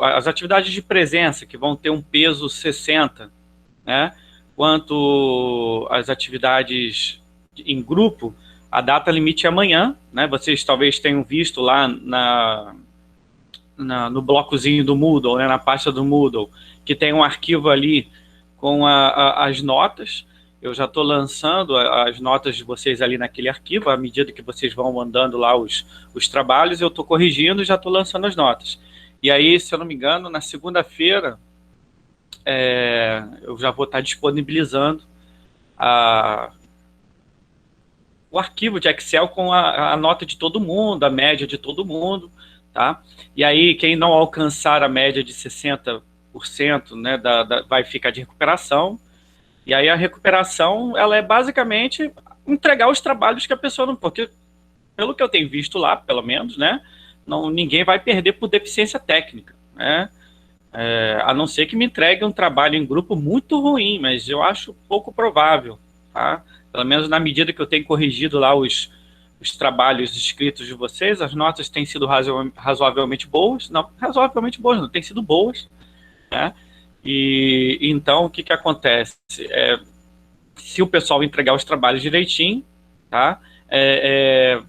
as atividades de presença, que vão ter um peso 60, né? Quanto as atividades em grupo, a data limite é amanhã, né? Vocês talvez tenham visto lá no blocozinho do Moodle, né? Na pasta do Moodle, que tem um arquivo ali com as notas. Eu já estou lançando as notas de vocês ali naquele arquivo, à medida que vocês vão mandando lá os trabalhos, eu estou corrigindo e já estou lançando as notas. E aí, se eu não me engano, na segunda-feira, eu já vou estar disponibilizando a, o arquivo de Excel com a nota de todo mundo, a média de todo mundo, tá? E aí, quem não alcançar a média de 60%, né, vai ficar de recuperação. E aí a recuperação, ela é basicamente entregar os trabalhos que a pessoa não... Porque, pelo que eu tenho visto lá, pelo menos, né, não, ninguém vai perder por deficiência técnica, né? A não ser que me entregue um trabalho em grupo muito ruim, mas eu acho pouco provável, tá? Pelo menos na medida que eu tenho corrigido lá os trabalhos escritos de vocês, as notas têm sido razoavelmente boas, não, razoavelmente boas, não, têm sido boas, né? E então, o que que acontece? Se o pessoal entregar os trabalhos direitinho, tá?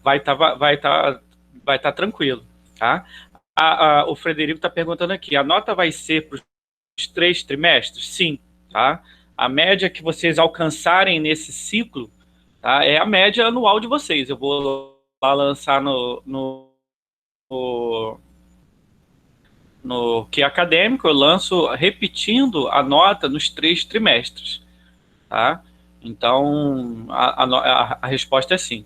Vai tá tranquilo, tá? O Frederico está perguntando aqui, a nota vai ser para os 3 trimestres? Sim, tá? A média que vocês alcançarem nesse ciclo, tá? É a média anual de vocês. Eu vou lá lançar no que acadêmico, eu lanço repetindo a nota nos 3 trimestres, tá? Então, a resposta é sim.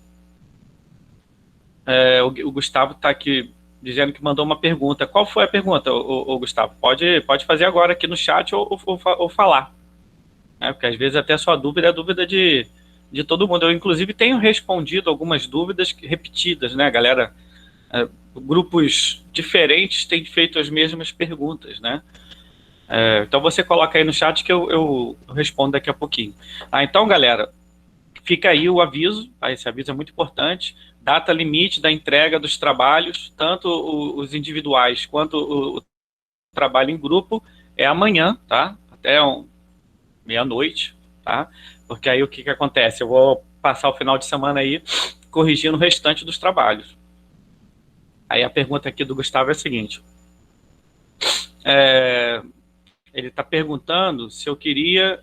O Gustavo está aqui dizendo que mandou uma pergunta. Qual foi a pergunta, o Gustavo? Pode fazer agora aqui no chat ou falar, né? Porque às vezes até a sua dúvida é a dúvida de todo mundo. Eu, inclusive, tenho respondido algumas dúvidas repetidas, né, galera? Grupos diferentes têm feito as mesmas perguntas, né? Então você coloca aí no chat que eu respondo daqui a pouquinho. Então, galera, fica aí o aviso, tá? Esse aviso é muito importante. Data limite da entrega dos trabalhos, tanto os individuais quanto o trabalho em grupo, é amanhã, tá? Até meia-noite, tá? Porque aí o que acontece? Eu vou passar o final de semana aí corrigindo o restante dos trabalhos. Aí a pergunta aqui do Gustavo é a seguinte. Ele está perguntando se eu queria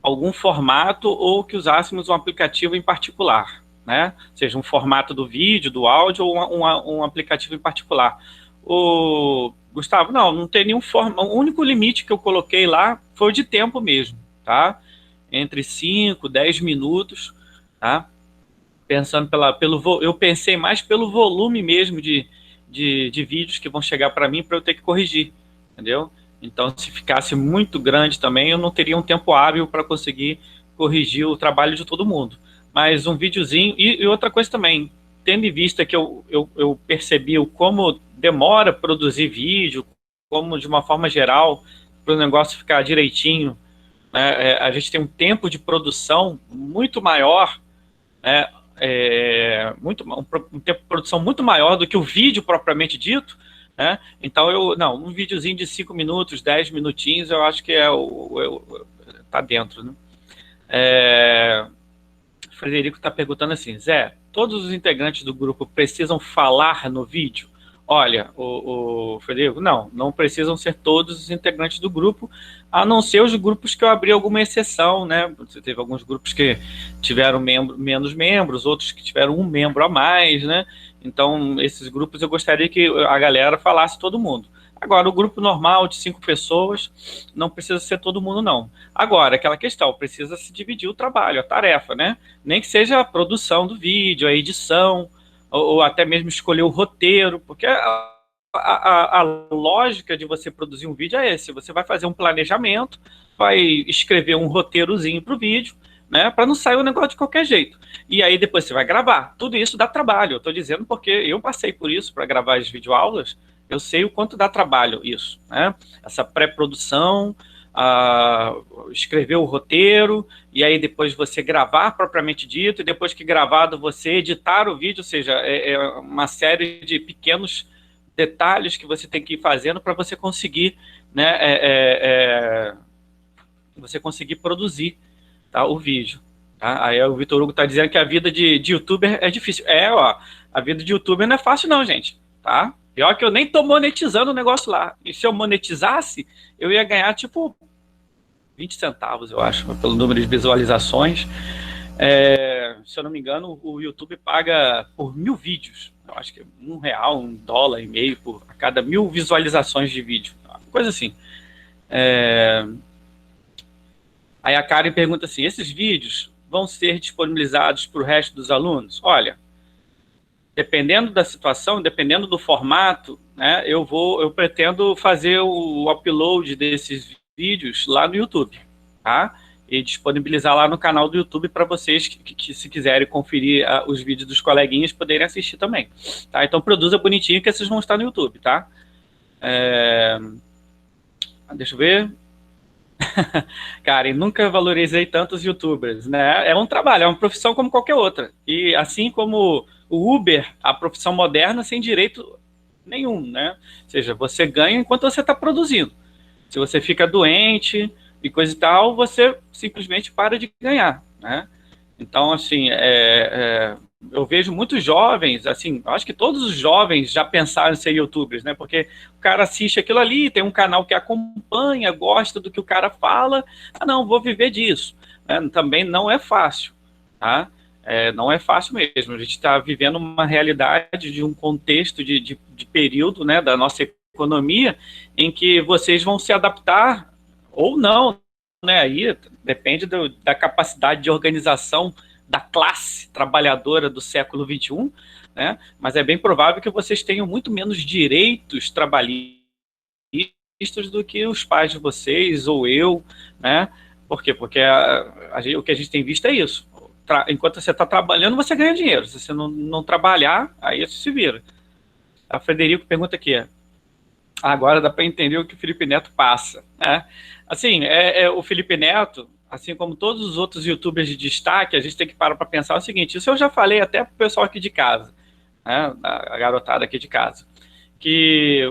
algum formato ou que usássemos um aplicativo em particular, né? Seja um formato do vídeo, do áudio ou um aplicativo em particular. O Gustavo, não tem nenhum formato. O único limite que eu coloquei lá foi o de tempo mesmo, tá? Entre 5, 10 minutos, tá? Pensando eu pensei mais pelo volume mesmo de vídeos que vão chegar para mim para eu ter que corrigir, entendeu? Então, se ficasse muito grande também, eu não teria um tempo hábil para conseguir corrigir o trabalho de todo mundo. Mas um videozinho, e outra coisa também, tendo em vista que eu percebi como demora produzir vídeo, como de uma forma geral, para o negócio ficar direitinho, né, a gente tem um tempo de produção muito maior, né, um tempo de produção muito maior do que o vídeo propriamente dito, né? Então um videozinho de 5 minutos, 10 minutinhos, eu acho que tá dentro, né? O Frederico está perguntando assim, Zé, todos os integrantes do grupo precisam falar no vídeo? Olha, o Frederico, não precisam ser todos os integrantes do grupo, a não ser os grupos que eu abri alguma exceção, né? Você teve alguns grupos que tiveram menos membros, outros que tiveram um membro a mais, né? Então, esses grupos eu gostaria que a galera falasse todo mundo. Agora, o grupo normal de 5 pessoas, não precisa ser todo mundo, não. Agora, aquela questão, precisa se dividir o trabalho, a tarefa, né? Nem que seja a produção do vídeo, a edição, ou até mesmo escolher o roteiro, porque a lógica de você produzir um vídeo é esse, você vai fazer um planejamento, vai escrever um roteirozinho para o vídeo, né, para não sair o negócio de qualquer jeito. E aí depois você vai gravar. Tudo isso dá trabalho, eu estou dizendo porque eu passei por isso para gravar as videoaulas, eu sei o quanto dá trabalho isso, né? Essa pré-produção, escrever o roteiro, e aí depois você gravar propriamente dito, e depois que gravado você editar o vídeo, ou seja, uma série de pequenos detalhes que você tem que ir fazendo para você conseguir, né, você conseguir produzir, tá, o vídeo. Tá? Aí o Vitor Hugo está dizendo que a vida de youtuber é difícil. Ó, a vida de youtuber não é fácil não, gente. Tá? Pior que eu nem tô monetizando o negócio lá. E se eu monetizasse, eu ia ganhar tipo 20 centavos, eu acho, pelo número de visualizações. Se eu não me engano, o YouTube paga por 1000 vídeos. Eu acho que é R$ 1, $1,50 por a cada 1000 visualizações de vídeo. Coisa assim. Aí a Karen pergunta assim, esses vídeos vão ser disponibilizados para o resto dos alunos? Olha, dependendo da situação, dependendo do formato, né, eu pretendo fazer o upload desses vídeos lá no YouTube, tá? E disponibilizar lá no canal do YouTube para vocês que se quiserem conferir os vídeos dos coleguinhas, poderem assistir também, tá? Então produza bonitinho que esses vão estar no YouTube, tá? Deixa eu ver. Karen, nunca valorizei tantos youtubers, né? É um trabalho, é uma profissão como qualquer outra. E assim como o Uber, a profissão moderna, sem direito nenhum, né? Ou seja, você ganha enquanto você está produzindo. Se você fica doente e coisa e tal, você simplesmente para de ganhar, né? Então, assim, eu vejo muitos jovens, assim, acho que todos os jovens já pensaram em ser youtubers, né? Porque o cara assiste aquilo ali, tem um canal que acompanha, gosta do que o cara fala. Ah, não, vou viver disso. Também não é fácil, tá? Não é fácil mesmo. A gente está vivendo uma realidade de um contexto de período, né, da nossa economia, em que vocês vão se adaptar ou não, né? Aí depende da capacidade de organização da classe trabalhadora do século XXI, né? Mas é bem provável que vocês tenham muito menos direitos trabalhistas do que os pais de vocês ou eu, né? Por quê? Porque o que a gente tem visto é isso. Enquanto você está trabalhando, você ganha dinheiro. Se você não trabalhar, aí você se vira. A Frederico pergunta aqui, agora dá para entender o que o Felipe Neto passa, né? Assim, o Felipe Neto, assim como todos os outros youtubers de destaque, a gente tem que parar para pensar o seguinte, isso eu já falei até para o pessoal aqui de casa, né, a garotada aqui de casa, que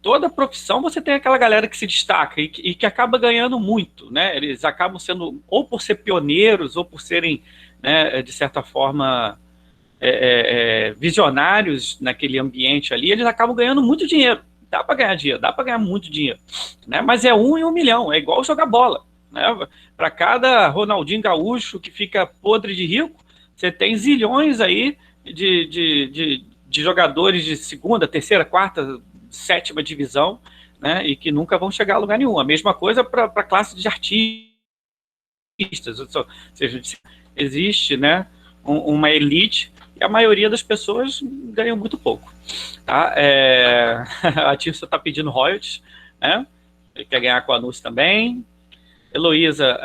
toda profissão você tem aquela galera que se destaca e que acaba ganhando muito, né? Eles acabam sendo, ou por ser pioneiros, ou por serem, né, de certa forma, visionários naquele ambiente ali, eles acabam ganhando muito dinheiro. Dá para ganhar dinheiro, dá para ganhar muito dinheiro, né? Mas é 1 em 1 milhão, é igual jogar bola, né? Para cada Ronaldinho Gaúcho que fica podre de rico, você tem zilhões aí de jogadores de segunda, terceira, quarta, sétima divisão, né? E que nunca vão chegar a lugar nenhum. A mesma coisa para a classe de artistas, ou seja, existe, né, uma elite e a maioria das pessoas ganham muito pouco. Tá? A Tirsa está pedindo royalties, né? Ele quer ganhar com a anúncio também. Heloísa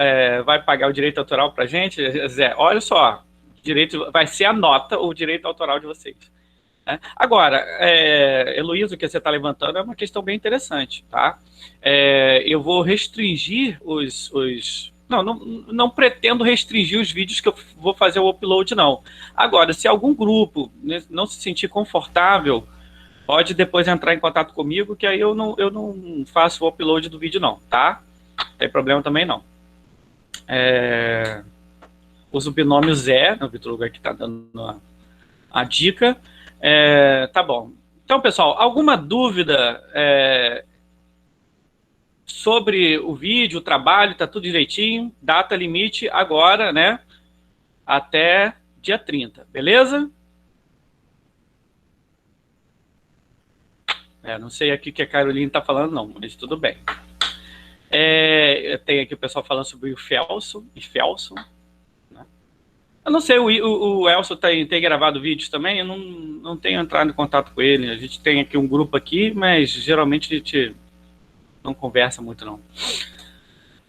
vai pagar o direito autoral para a gente? Zé, olha só, direito, vai ser a nota ou o direito autoral de vocês. Né? Agora, Heloísa, o que você está levantando é uma questão bem interessante. Tá? Eu vou restringir não pretendo restringir os vídeos que eu vou fazer o upload, não. Agora, se algum grupo não se sentir confortável, pode depois entrar em contato comigo, que aí eu não faço o upload do vídeo, não, tá? Não tem problema também, não. Uso o binômio Zé, o Vitor Hugo aqui está dando a dica. Tá bom. Então, pessoal, alguma dúvida sobre o vídeo, o trabalho, tá tudo direitinho. Data limite agora, né? Até dia 30, beleza? Não sei aqui o que a Caroline tá falando, não, mas tudo bem. Tem aqui o pessoal falando sobre o Felson. Né? Eu não sei, o Elson tem gravado vídeos também, eu não tenho entrado em contato com ele. A gente tem aqui um grupo aqui, mas geralmente a gente não conversa muito, não.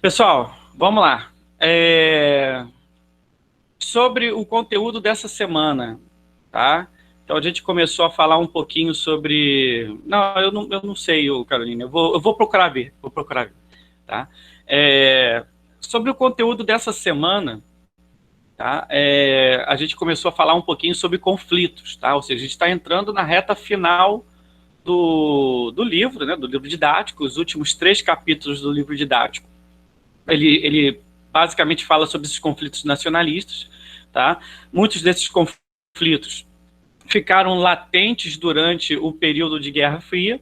Pessoal, vamos lá. Sobre o conteúdo dessa semana, tá? Então a gente começou a falar um pouquinho sobre... Não, eu não sei, Carolina. Eu vou procurar ver, tá? Sobre o conteúdo dessa semana, tá? A gente começou a falar um pouquinho sobre conflitos, tá? Ou seja, a gente está entrando na reta final do livro, né, do livro didático, os últimos 3 capítulos do livro didático. Ele basicamente fala sobre esses conflitos nacionalistas, tá? Muitos desses conflitos ficaram latentes durante o período de Guerra Fria,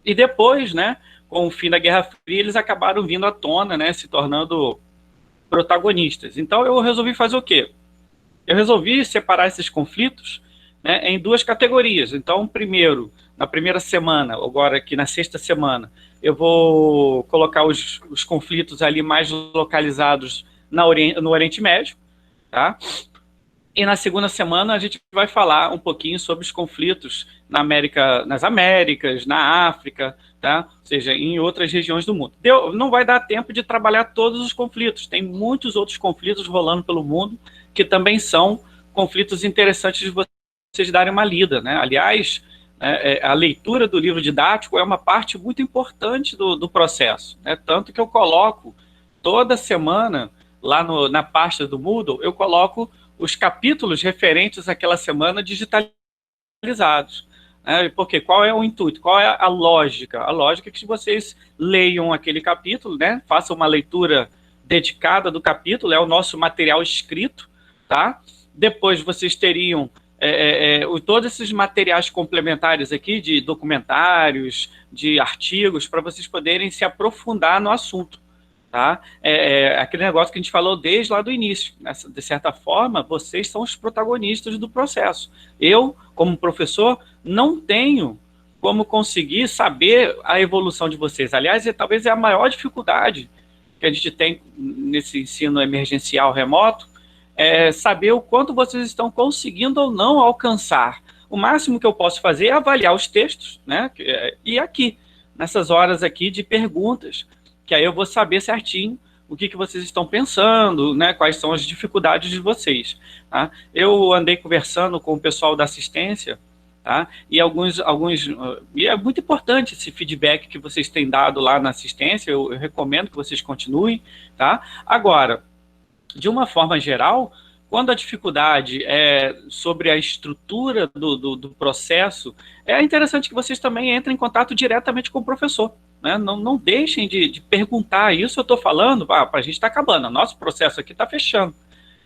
e depois, né, com o fim da Guerra Fria, eles acabaram vindo à tona, né, se tornando protagonistas. Então eu resolvi fazer o quê? Eu resolvi separar esses conflitos, né, em 2 categorias. Então, primeiro, na primeira semana, agora aqui na 6ª semana, eu vou colocar os conflitos ali mais localizados no Oriente Médio, tá? E na 2ª semana a gente vai falar um pouquinho sobre os conflitos nas Américas, na África, tá? Ou seja, em outras regiões do mundo. Não vai dar tempo de trabalhar todos os conflitos. Tem muitos outros conflitos rolando pelo mundo que também são conflitos interessantes de vocês darem uma lida, né? Aliás, a leitura do livro didático é uma parte muito importante do processo, né? Tanto que eu coloco toda semana lá na pasta do Moodle, eu coloco os capítulos referentes àquela semana digitalizados. Porque qual é o intuito? Qual é a lógica? A lógica é que vocês leiam aquele capítulo, né? Façam uma leitura dedicada do capítulo, é o nosso material escrito, tá? Depois vocês teriam todos esses materiais complementares aqui, de documentários, de artigos, para vocês poderem se aprofundar no assunto. Tá? Aquele negócio que a gente falou desde lá do início. De certa forma, vocês são os protagonistas do processo. Eu, como professor, não tenho como conseguir saber a evolução de vocês. Aliás, talvez é a maior dificuldade que a gente tem nesse ensino emergencial remoto, é saber o quanto vocês estão conseguindo ou não alcançar. O máximo que eu posso fazer é avaliar os textos, né? E aqui, nessas horas aqui de perguntas, que aí eu vou saber certinho o que vocês estão pensando, né, quais são as dificuldades de vocês. Tá? Eu andei conversando com o pessoal da assistência, tá? E e é muito importante esse feedback que vocês têm dado lá na assistência, eu recomendo que vocês continuem. Tá? Agora, de uma forma geral, quando a dificuldade é sobre a estrutura do processo, é interessante que vocês também entrem em contato diretamente com o professor. Né? Não deixem de perguntar isso. Eu estou falando, para a gente está acabando, o nosso processo aqui está fechando.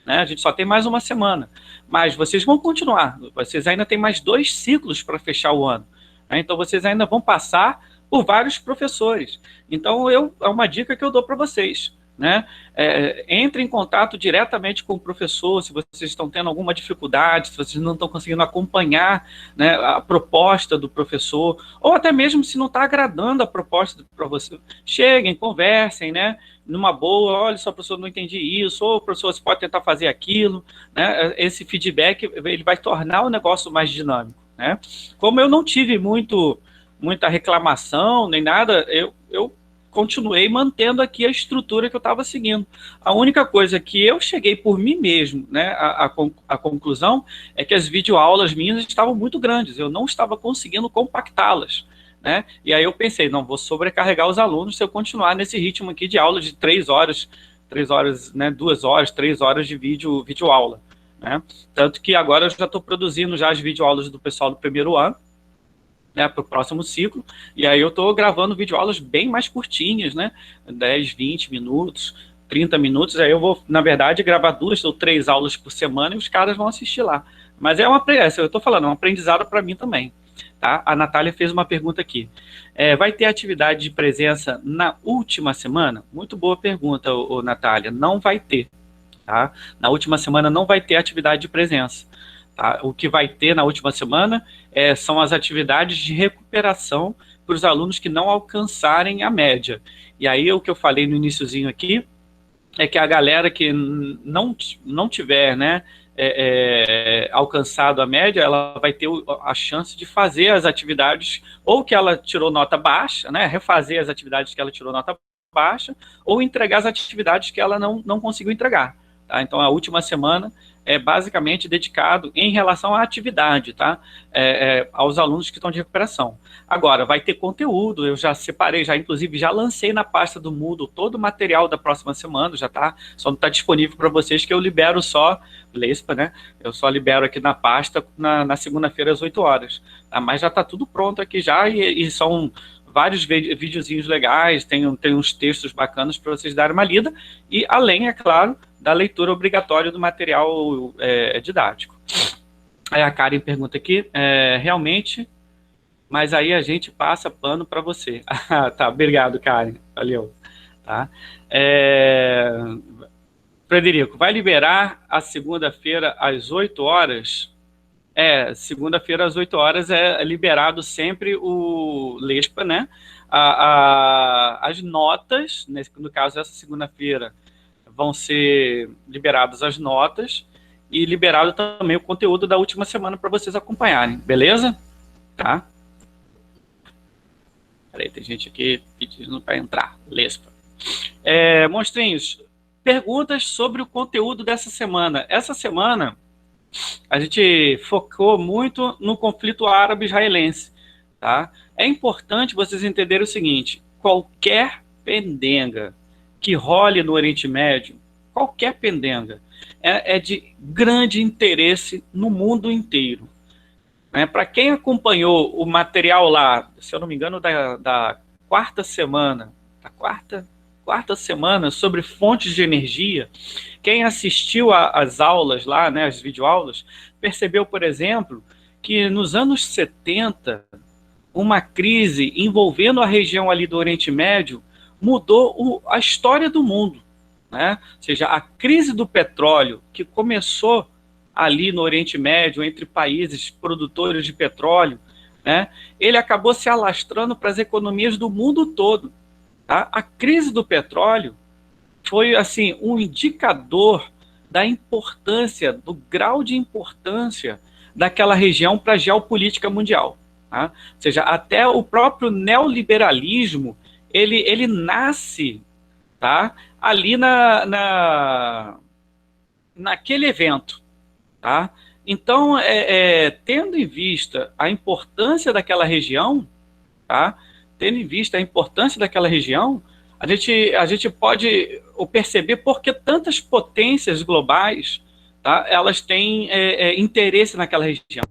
Né? A gente só tem mais uma semana. Mas vocês vão continuar, vocês ainda têm mais 2 ciclos para fechar o ano. Né? Então vocês ainda vão passar por vários professores. Então é uma dica que eu dou para vocês. Né? Entre em contato diretamente com o professor se vocês estão tendo alguma dificuldade, se vocês não estão conseguindo acompanhar, né, a proposta do professor, ou até mesmo se não está agradando a proposta para você. Cheguem, conversem, né, numa boa. Olha, só, professor, não entendi isso, ou professor, você pode tentar fazer aquilo. Né? Esse feedback ele vai tornar o negócio mais dinâmico. Né? Como eu não tive muita reclamação, nem nada, eu continuei mantendo aqui a estrutura que eu estava seguindo. A única coisa que eu cheguei por mim mesmo, né, a conclusão é que as videoaulas minhas estavam muito grandes, eu não estava conseguindo compactá-las. Né? E aí eu pensei, não vou sobrecarregar os alunos se eu continuar nesse ritmo aqui de aula de 3 horas, né, 2 horas, 3 horas de videoaula. Né? Tanto que agora eu já estou produzindo já as videoaulas do pessoal do primeiro ano, né, para o próximo ciclo, e aí eu estou gravando videoaulas bem mais curtinhas, né, 10, 20 minutos, 30 minutos, aí eu vou, na verdade, gravar 2 ou 3 aulas por semana e os caras vão assistir lá. Mas eu estou falando, é um aprendizado para mim também. Tá? A Natália fez uma pergunta aqui. Vai ter atividade de presença na última semana? Muito boa pergunta, Natália. Não vai ter. Tá? Na última semana não vai ter atividade de presença. Tá? O que vai ter na última semana são as atividades de recuperação para os alunos que não alcançarem a média. E aí o que eu falei no iniciozinho aqui é que a galera que não tiver, né, alcançado a média, ela vai ter a chance de fazer as atividades, ou que ela tirou nota baixa, né, refazer as atividades que ela tirou nota baixa, ou entregar as atividades que ela não conseguiu entregar. Tá? Então a última semana é basicamente dedicado em relação à atividade, tá? Aos alunos que estão de recuperação. Agora, vai ter conteúdo, eu já separei, já inclusive já lancei na pasta do Moodle todo o material da próxima semana, já tá, só não está disponível para vocês, que eu libero só, Lespa, né? Eu só libero aqui na pasta na segunda-feira às 8 horas. Tá? Mas já está tudo pronto aqui já, e são vários videozinhos legais, tem uns textos bacanas para vocês darem uma lida, e além, é claro, da leitura obrigatória do material didático. Aí a Karen pergunta aqui, realmente, mas aí a gente passa pano para você. Tá, obrigado, Karen, valeu. Tá? Frederico, vai liberar a segunda-feira às 8 horas? Segunda-feira às 8 horas é liberado sempre o Lespa, né? As notas, no caso, essa segunda-feira, vão ser liberadas as notas e liberado também o conteúdo da última semana para vocês acompanharem, beleza? Tá? Peraí, tem gente aqui pedindo para entrar. Lespa. Monstrinhos, perguntas sobre o conteúdo dessa semana. Essa semana a gente focou muito no conflito árabe-israelense. Tá? É importante vocês entenderem o seguinte: qualquer pendenga que role no Oriente Médio, qualquer pendenga, é de grande interesse no mundo inteiro. Né? Para quem acompanhou o material lá, se eu não me engano, da quarta semana, da quarta semana sobre fontes de energia, quem assistiu às aulas lá, né, as videoaulas, percebeu, por exemplo, que nos anos 70, uma crise envolvendo a região ali do Oriente Médio mudou a história do mundo. Né? Ou seja, a crise do petróleo, que começou ali no Oriente Médio, entre países produtores de petróleo, né? Ele acabou se alastrando para as economias do mundo todo. Tá? A crise do petróleo foi assim um indicador da importância, do grau de importância daquela região para a geopolítica mundial. Tá? Ou seja, até o próprio neoliberalismo ele nasce, tá, ali naquele evento. Tá? Então, tendo em vista a importância daquela região, tá? Tendo em vista a importância daquela região, a gente pode perceber por que tantas potências globais, tá? Elas têm interesse naquela região.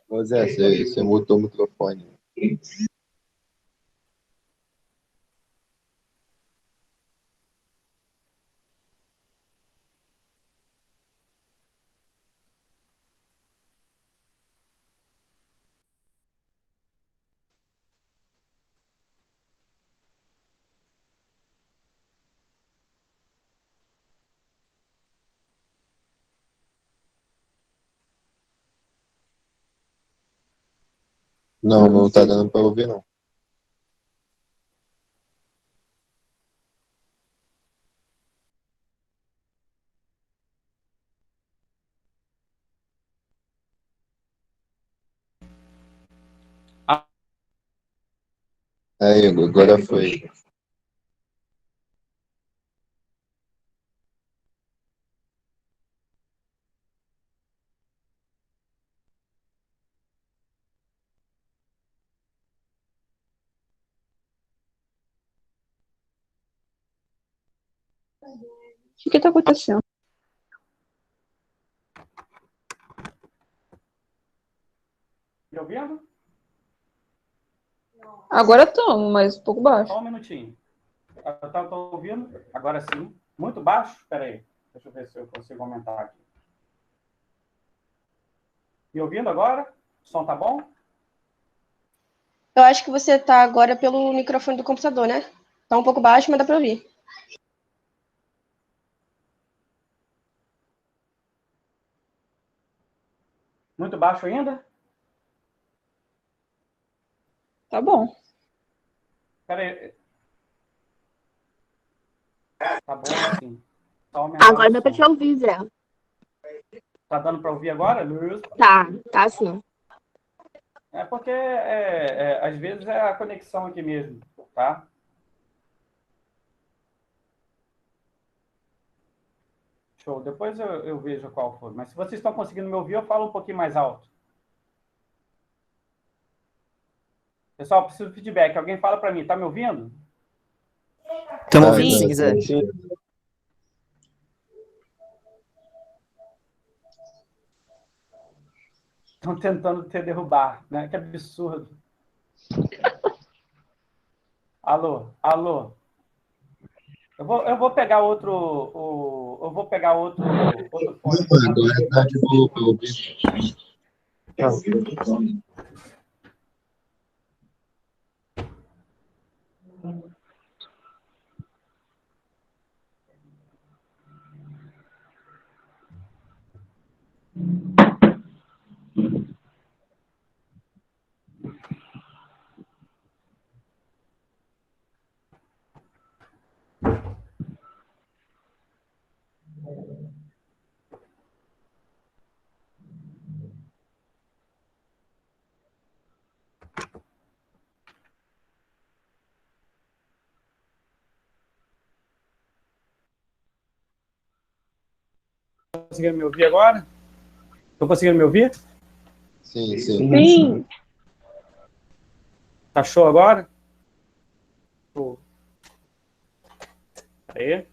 Ô Zé, você mutou o microfone. Não, não tá dando pra ouvir, não. Aí, agora foi. O que está acontecendo? Me ouvindo? Agora estamos, mas um pouco baixo. Só um minutinho. Estou ouvindo? Agora sim. Muito baixo? Espera aí. Deixa eu ver se eu consigo aumentar aqui. Me ouvindo agora? O som tá bom? Eu acho que você tá agora pelo microfone do computador, né? Tá um pouco baixo, mas dá pra ouvir. Muito baixo ainda? Tá bom. Espera aí. Tá bom, assim. Só aumentar Agora o dá pra som. te ouvir, Zé. Tá dando para ouvir agora, Luiz? Tá sim. É porque, às vezes, é a conexão aqui mesmo, tá? Show. Depois eu vejo qual for. Mas se vocês estão conseguindo me ouvir, eu falo um pouquinho mais alto. Pessoal, preciso de feedback. Alguém fala para mim, tá me ouvindo? Estamos ouvindo sim, Zé. Estão tentando te derrubar, né? Que absurdo. Alô, alô. Eu vou pegar outro. Eu vou pegar outro fone. Agora tá de boa pra ouvir. Conseguindo me ouvir agora? Estão conseguindo me ouvir? Sim, sim. Sim. Tá show agora? Show. Aí.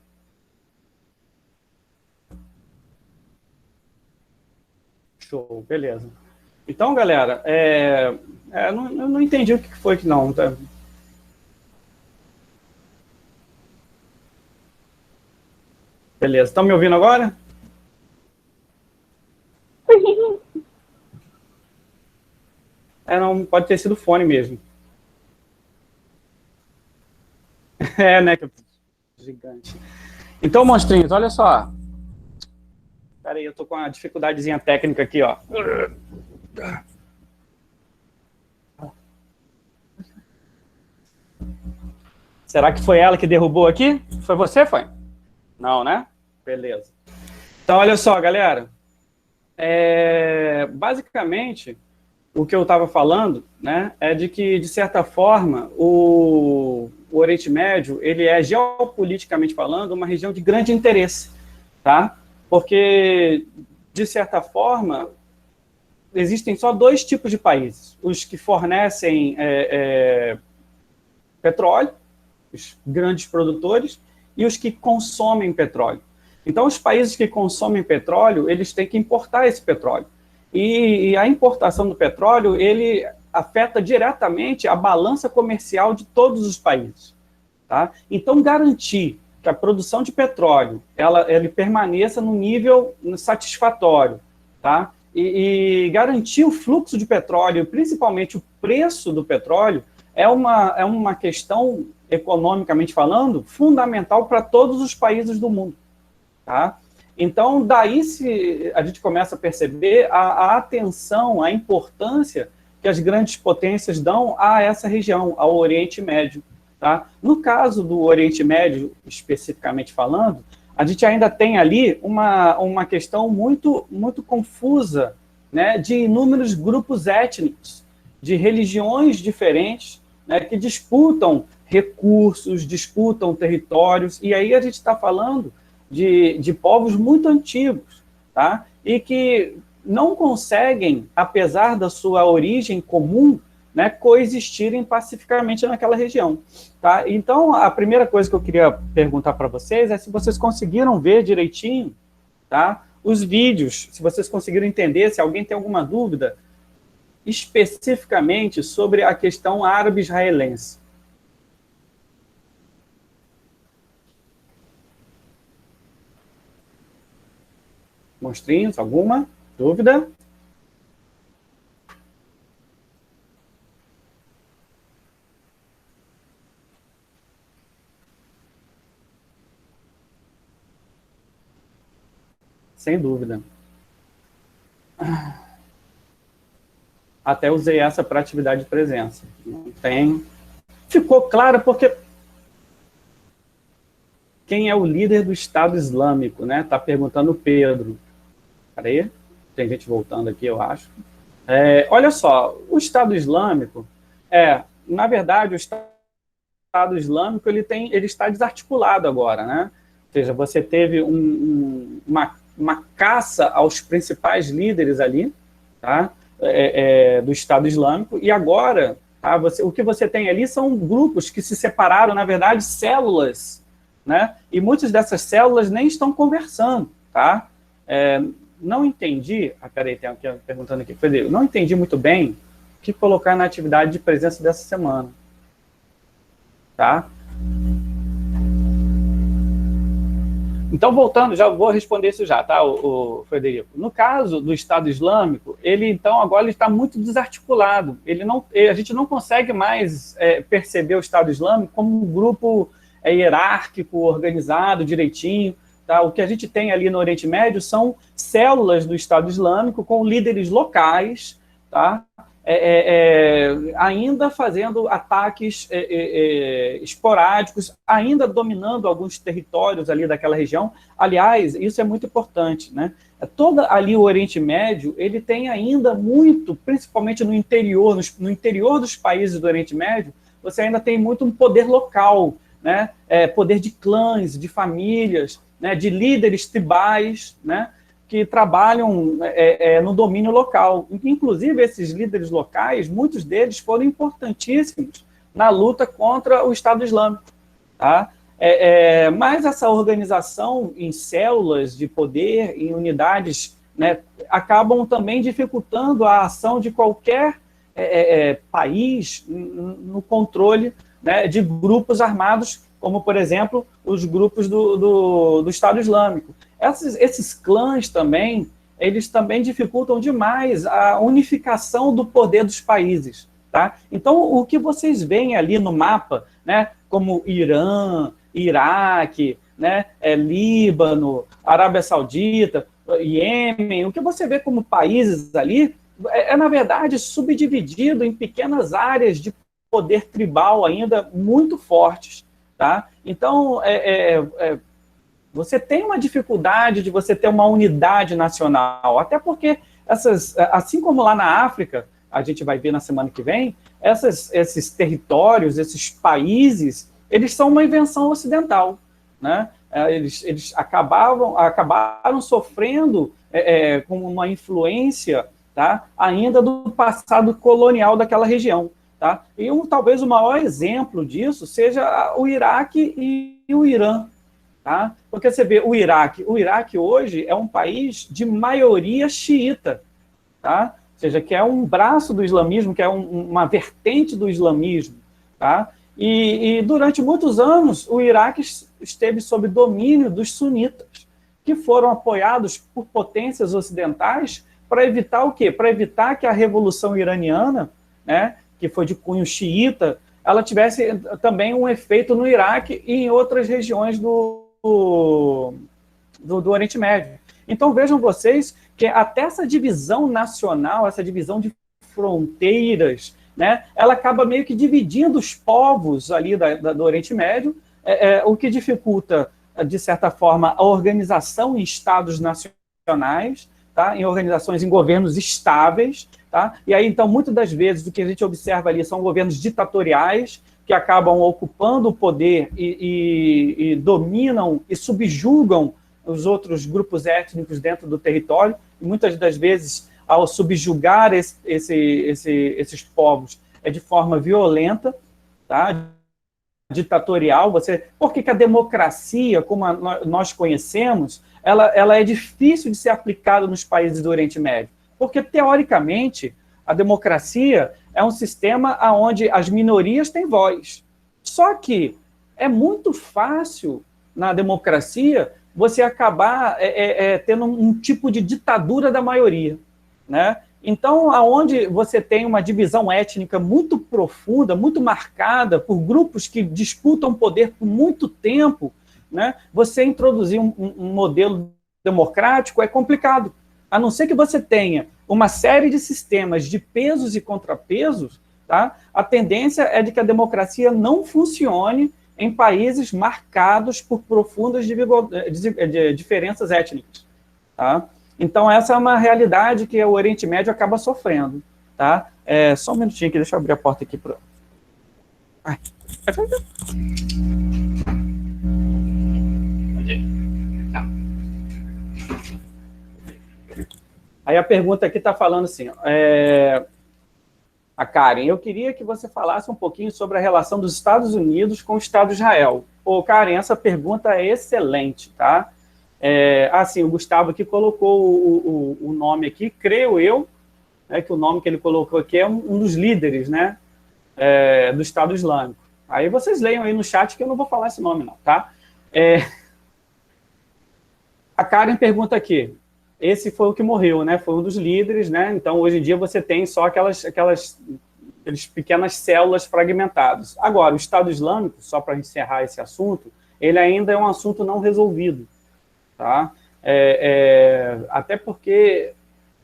Show, beleza. Então, galera, eu não entendi o que foi que não. Tá? Beleza, estão me ouvindo agora? Não, pode ter sido fone mesmo. Né? Gigante. Então, monstrinhos, olha só. Espera aí, eu tô com uma dificuldadezinha técnica aqui, ó. Será que foi ela que derrubou aqui? Foi você, foi? Não, né? Beleza. Então, olha só, galera. Basicamente, o que eu estava falando, né, é de que, de certa forma, o Oriente Médio, ele é, geopoliticamente falando, uma região de grande interesse, tá? Porque, de certa forma, existem só dois tipos de países. Os que fornecem petróleo, os grandes produtores, e os que consomem petróleo. Então, os países que consomem petróleo, eles têm que importar esse petróleo. E a importação do petróleo, ele afeta diretamente a balança comercial de todos os países. Tá? Então, garantir que a produção de petróleo ele permaneça no nível satisfatório, tá? E garantir o fluxo de petróleo, principalmente o preço do petróleo, é uma questão, economicamente falando, fundamental para todos os países do mundo. Tá? Então, daí a gente começa a perceber a atenção, a importância que as grandes potências dão a essa região, ao Oriente Médio. Tá? No caso do Oriente Médio, especificamente falando, a gente ainda tem ali uma questão muito, muito confusa, né, de inúmeros grupos étnicos, de religiões diferentes, né, que disputam recursos, disputam territórios, e aí a gente está falando de povos muito antigos, tá? E que não conseguem, apesar da sua origem comum, né, coexistirem pacificamente naquela região. Tá? Então, a primeira coisa que eu queria perguntar para vocês é se vocês conseguiram ver direitinho, tá, os vídeos, se vocês conseguiram entender, se alguém tem alguma dúvida, especificamente sobre a questão árabe-israelense. Monstrinhos, alguma dúvida? Sem dúvida. Até usei essa para atividade de presença. Não tem. Ficou claro porque... quem é o líder do Estado Islâmico, né? Tá perguntando o Pedro. Peraí, tem gente voltando aqui, eu acho. Olha só, o Estado Islâmico na verdade, o Estado Islâmico ele está desarticulado agora, né? Ou seja, você teve uma caça aos principais líderes ali, tá? Do Estado Islâmico, e agora, tá? O que você tem ali são grupos que se separaram, na verdade, células, né? E muitas dessas células nem estão conversando, tá? Não entendi, peraí, tem alguém perguntando aqui, Frederico, não entendi muito bem o que colocar na atividade de presença dessa semana, tá? Então, voltando, já vou responder isso já, tá, o Frederico? No caso do Estado Islâmico, ele, então, agora ele está muito desarticulado. A gente não consegue mais perceber o Estado Islâmico como um grupo hierárquico, organizado, direitinho. Tá? O que a gente tem ali no Oriente Médio são células do Estado Islâmico com líderes locais, tá? Ainda fazendo ataques esporádicos, ainda dominando alguns territórios ali daquela região. Aliás, isso é muito importante, né? Todo ali o Oriente Médio, ele tem ainda muito, principalmente no interior dos países do Oriente Médio, você ainda tem muito um poder local, né? Poder de clãs, de famílias, né? De líderes tribais, né? Que trabalham no domínio local. Inclusive, esses líderes locais, muitos deles foram importantíssimos na luta contra o Estado Islâmico. Tá? Mas essa organização em células de poder, em unidades, né, acabam também dificultando a ação de qualquer país no controle, né, de grupos armados, como, por exemplo, os grupos do Estado Islâmico. Esses clãs também, eles também dificultam demais a unificação do poder dos países. Tá? Então, o que vocês veem ali no mapa, né, como Irã, Iraque, né, Líbano, Arábia Saudita, Iêmen, o que você vê como países ali na verdade, subdividido em pequenas áreas de poder tribal ainda muito fortes. Tá? Então, você tem uma dificuldade de você ter uma unidade nacional, até porque, assim como lá na África, a gente vai ver na semana que vem, esses territórios, esses países, eles são uma invenção ocidental. Né? Eles acabaram sofrendo com uma influência, tá? Ainda do passado colonial daquela região. Tá? E talvez o maior exemplo disso seja o Iraque e o Irã. Tá? Porque você vê o Iraque hoje é um país de maioria xiita, tá? Ou seja, que é um braço do islamismo, que é uma vertente do islamismo. Tá? E durante muitos anos o Iraque esteve sob domínio dos sunitas, que foram apoiados por potências ocidentais para evitar o quê? Para evitar que a Revolução Iraniana, né, que foi de cunho xiita, ela tivesse também um efeito no Iraque e em outras regiões do Oriente Médio. Então, vejam vocês que até essa divisão nacional, essa divisão de fronteiras, né, ela acaba meio que dividindo os povos ali do Oriente Médio, o que dificulta, de certa forma, a organização em estados nacionais, tá, em organizações, em governos estáveis. Tá? E aí, então, muitas das vezes, o que a gente observa ali são governos ditatoriais que acabam ocupando o poder e dominam e subjugam os outros grupos étnicos dentro do território. E muitas das vezes, ao subjugar esses povos, é de forma violenta, tá? Ditatorial. Por que a democracia, como nós conhecemos, ela é difícil de ser aplicada nos países do Oriente Médio? Porque, teoricamente, a democracia é um sistema onde as minorias têm voz. Só que é muito fácil, na democracia, você acabar tendo um tipo de ditadura da maioria. Né? Então, aonde você tem uma divisão étnica muito profunda, muito marcada por grupos que disputam poder por muito tempo, né? Você introduzir um modelo democrático é complicado. A não ser que você tenha uma série de sistemas de pesos e contrapesos, tá? A tendência é de que a democracia não funcione em países marcados por profundas diferenças étnicas. Tá? Então, essa é uma realidade que o Oriente Médio acaba sofrendo. Tá? Só um minutinho aqui, deixa eu abrir a porta aqui. Ai. Aí a pergunta aqui está falando assim, a Karen, eu queria que você falasse um pouquinho sobre a relação dos Estados Unidos com o Estado de Israel. Pô, Karen, essa pergunta é excelente, tá? O Gustavo aqui colocou o nome aqui, creio eu, que o nome que ele colocou aqui é um dos líderes, né, do Estado Islâmico. Aí vocês leiam aí no chat que eu não vou falar esse nome não, tá? A Karen pergunta aqui, esse foi o que morreu, né? Foi um dos líderes, né? Então, hoje em dia, você tem só aquelas pequenas células fragmentadas. Agora, o Estado Islâmico, só para encerrar esse assunto, ele ainda é um assunto não resolvido, tá? Até porque,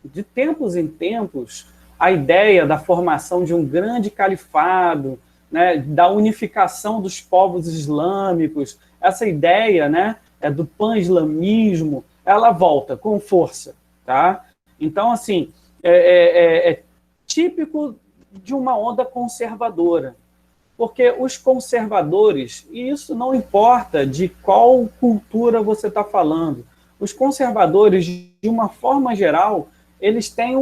de tempos em tempos, a ideia da formação de um grande califado, né, da unificação dos povos islâmicos, essa ideia, né, do pan-islamismo, ela volta com força, tá? Então, assim, é típico de uma onda conservadora, porque os conservadores, e isso não importa de qual cultura você está falando, os conservadores, de uma forma geral, eles têm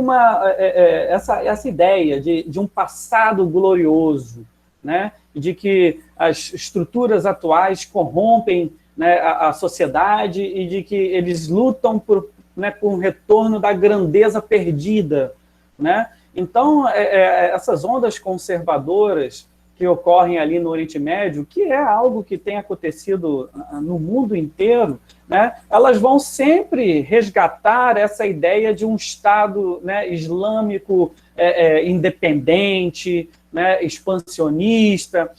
essa ideia de um passado glorioso, né? De que as estruturas atuais corrompem, né, a sociedade e de que eles lutam por o retorno da grandeza perdida, né? Então, essas ondas conservadoras que ocorrem ali no Oriente Médio, que é algo que tem acontecido no mundo inteiro, né, elas vão sempre resgatar essa ideia de um Estado, né, islâmico independente, né, expansionista,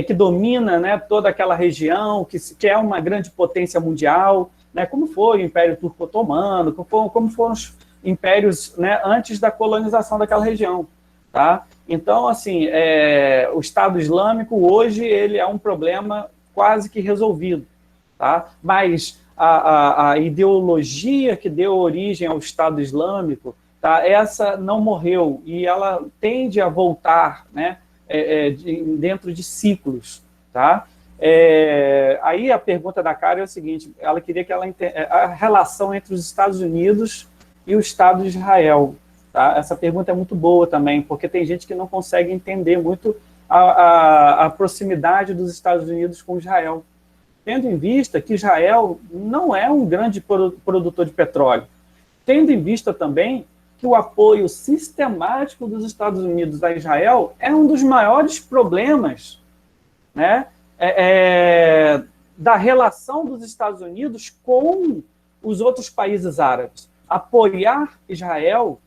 que domina, né, toda aquela região, que é uma grande potência mundial, né, como foi o Império Turco-Otomano, como foram os impérios, né, antes da colonização daquela região. Tá? Então, assim, o Estado Islâmico hoje ele é um problema quase que resolvido. Tá? Mas a ideologia que deu origem ao Estado Islâmico, tá? Essa não morreu e ela tende a voltar, né, dentro de ciclos. Tá? Aí a pergunta da Karen é o seguinte, ela queria que a relação entre os Estados Unidos e o Estado de Israel. Tá? Essa pergunta é muito boa também, porque tem gente que não consegue entender muito a proximidade dos Estados Unidos com Israel, tendo em vista que Israel não é um grande produtor de petróleo, tendo em vista também que o apoio sistemático dos Estados Unidos a Israel é um dos maiores problemas, né, da relação dos Estados Unidos com os outros países árabes. Apoiar Israel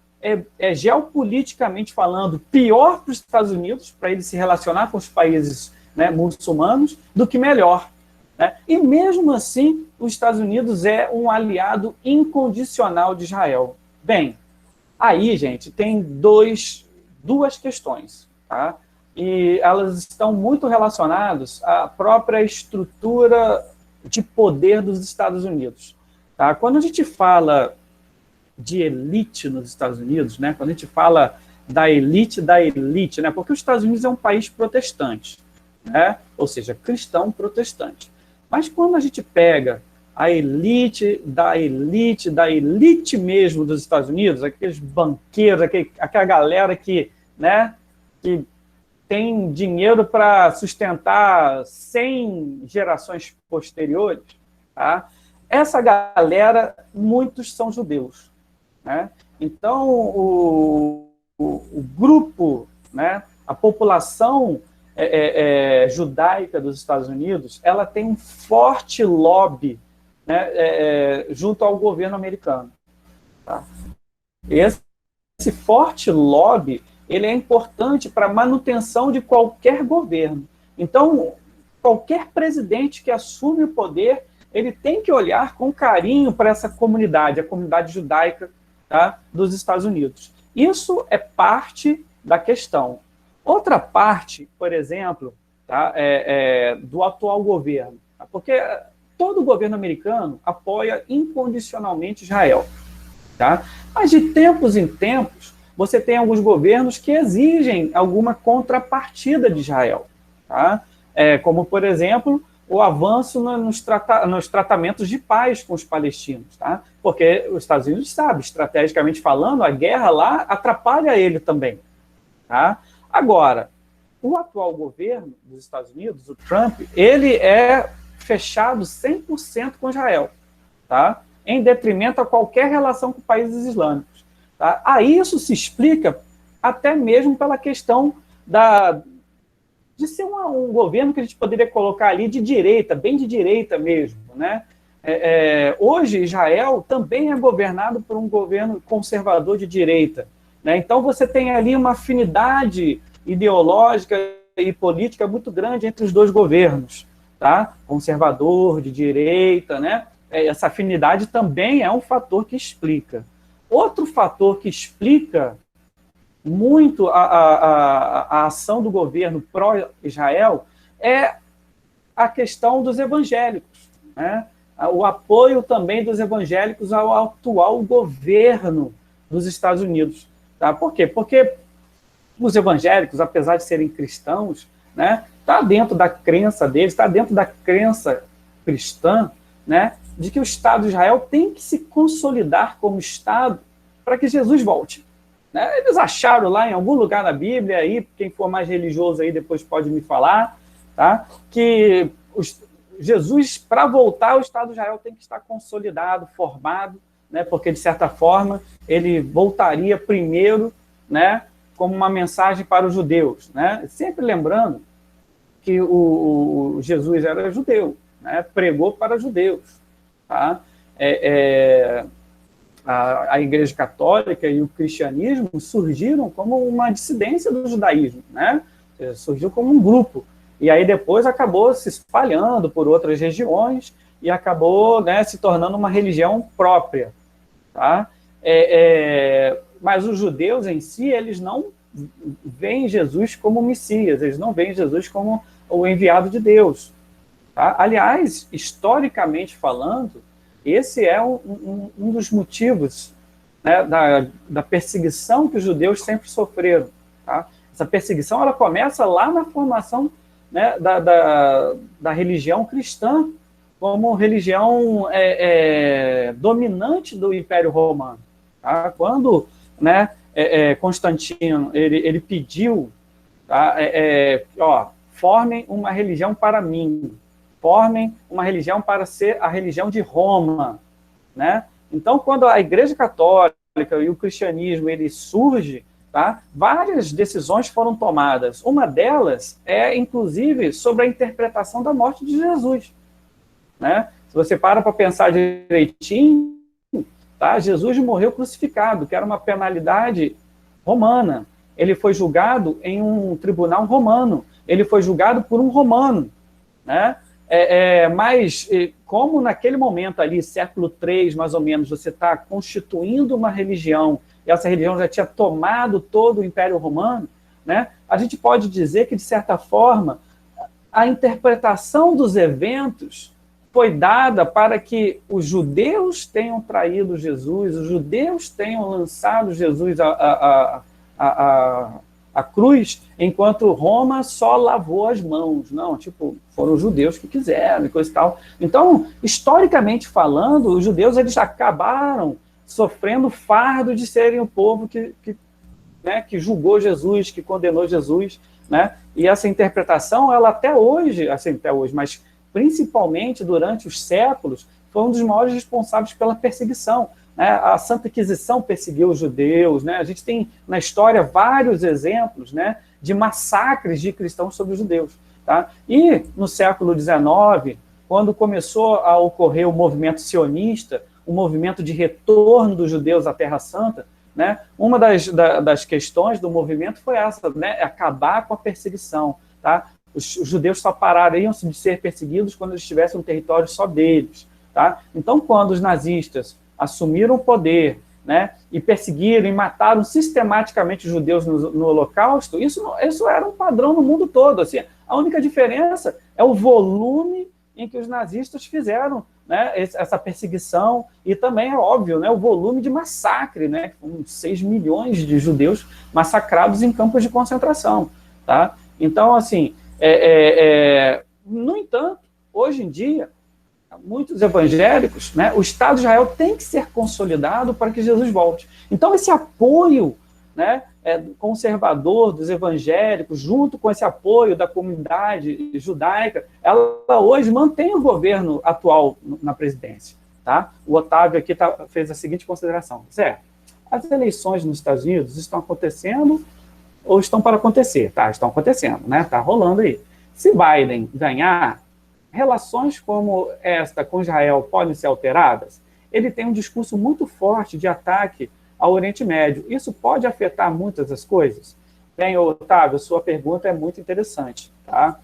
geopoliticamente falando, pior para os Estados Unidos, para ele se relacionar com os países, né, muçulmanos, do que melhor. Né? E mesmo assim, os Estados Unidos é um aliado incondicional de Israel. Bem, aí, gente, tem duas questões, tá? E elas estão muito relacionadas à própria estrutura de poder dos Estados Unidos. Tá? Quando a gente fala de elite nos Estados Unidos, né? Quando a gente fala da elite, né? Porque os Estados Unidos é um país protestante, né? Ou seja, cristão protestante. Mas quando a gente pega a elite mesmo dos Estados Unidos, aqueles banqueiros, aquela galera que, né, que tem dinheiro para sustentar 100 gerações posteriores, tá? Essa galera, muitos são judeus. Né? Então, o grupo, né, a população judaica dos Estados Unidos, ela tem um forte lobby, né, junto ao governo americano. Tá? Esse forte lobby ele é importante para a manutenção de qualquer governo. Então, qualquer presidente que assume o poder, ele tem que olhar com carinho para essa comunidade, a comunidade judaica, tá, dos Estados Unidos. Isso é parte da questão. Outra parte, por exemplo, tá? Do atual governo. Porque todo governo americano apoia incondicionalmente Israel. Tá? Mas de tempos em tempos, você tem alguns governos que exigem alguma contrapartida de Israel. Tá? Como, por exemplo, o avanço nos tratamentos de paz com os palestinos. Tá? Porque os Estados Unidos sabem, estrategicamente falando, a guerra lá atrapalha ele também. Tá? Agora, o atual governo dos Estados Unidos, o Trump, ele é fechado 100% com Israel, tá? Em detrimento a qualquer relação com países islâmicos. Tá? Aí isso se explica até mesmo pela questão de ser um governo que a gente poderia colocar ali de direita, bem de direita mesmo. Né? Hoje, Israel também é governado por um governo conservador de direita. Né? Então, você tem ali uma afinidade ideológica e política muito grande entre os dois governos. Tá? Conservador, de direita, né? Essa afinidade também é um fator que explica. Outro fator que explica muito a ação do governo pró-Israel é a questão dos evangélicos, né? O apoio também dos evangélicos ao atual governo dos Estados Unidos. Tá? Por quê? Porque os evangélicos, apesar de serem cristãos, né, está dentro da crença deles, está dentro da crença cristã, né, de que o Estado de Israel tem que se consolidar como Estado para que Jesus volte. Né? Eles acharam lá em algum lugar na Bíblia, aí, quem for mais religioso aí depois pode me falar, tá, que Jesus, para voltar, o Estado de Israel tem que estar consolidado, formado, né, porque, de certa forma, ele voltaria primeiro, né, como uma mensagem para os judeus. Né? Sempre lembrando que o Jesus era judeu, né? Pregou para judeus. Tá? A Igreja Católica e o cristianismo surgiram como uma dissidência do judaísmo, né? Surgiu como um grupo. E aí depois acabou se espalhando por outras regiões e acabou, né, se tornando uma religião própria. Tá? Mas os judeus em si, eles não veem Jesus como Messias, eles não veem Jesus como o enviado de Deus. Tá? Aliás, historicamente falando, esse é um dos motivos, né, da perseguição que os judeus sempre sofreram. Tá? Essa perseguição ela começa lá na formação, né, da religião cristã como religião dominante do Império Romano. Tá? Quando, né, Constantino ele pediu, tá, formem uma religião para mim, formem uma religião para ser a religião de Roma. Né? Então, quando a Igreja Católica e o cristianismo ele surge, tá, várias decisões foram tomadas. Uma delas é, inclusive, sobre a interpretação da morte de Jesus. Né? Se você para pensar direitinho, tá? Jesus morreu crucificado, que era uma penalidade romana. Ele foi julgado em um tribunal romano. Ele foi julgado por um romano. Né? Mas, como naquele momento ali, século III, mais ou menos, você está constituindo uma religião, e essa religião já tinha tomado todo o Império Romano, né? A gente pode dizer que, de certa forma, a interpretação dos eventos foi dada para que os judeus tenham traído Jesus, os judeus tenham lançado Jesus à cruz, enquanto Roma só lavou as mãos. Não, foram os judeus que quiseram e coisa e tal. Então, historicamente falando, os judeus eles acabaram sofrendo o fardo de serem o povo que julgou Jesus, que condenou Jesus. Né? E essa interpretação, ela até hoje, mas principalmente durante os séculos, foi um dos maiores responsáveis pela perseguição. Né? A Santa Inquisição perseguiu os judeus. Né? A gente tem na história vários exemplos, né, de massacres de cristãos sobre os judeus. Tá? E no século XIX, quando começou a ocorrer o movimento sionista, o movimento de retorno dos judeus à Terra Santa, né, uma das questões do movimento foi essa, né, acabar com a perseguição. Tá? Os judeus só parariam de ser perseguidos quando eles tivessem um território só deles. Tá? Então, quando os nazistas assumiram o poder né, e perseguiram e mataram sistematicamente os judeus no Holocausto, isso era um padrão no mundo todo. Assim, a única diferença é o volume em que os nazistas fizeram, né, essa perseguição, e também é óbvio, né, o volume de massacre, né, com 6 milhões de judeus massacrados em campos de concentração. Tá? Então, assim, no entanto, hoje em dia, muitos evangélicos, né, o Estado de Israel tem que ser consolidado para que Jesus volte. Então, esse apoio, né, conservador dos evangélicos, junto com esse apoio da comunidade judaica, ela hoje mantém o governo atual na presidência. Tá? O Otávio aqui fez a seguinte consideração: Zé, as eleições nos Estados Unidos estão acontecendo ou estão para acontecer? Tá, estão acontecendo, né? Está rolando aí. Se Biden ganhar, relações como esta com Israel podem ser alteradas? Ele tem um discurso muito forte de ataque ao Oriente Médio. Isso pode afetar muitas das coisas? Bem, Otávio, sua pergunta é muito interessante. Tá?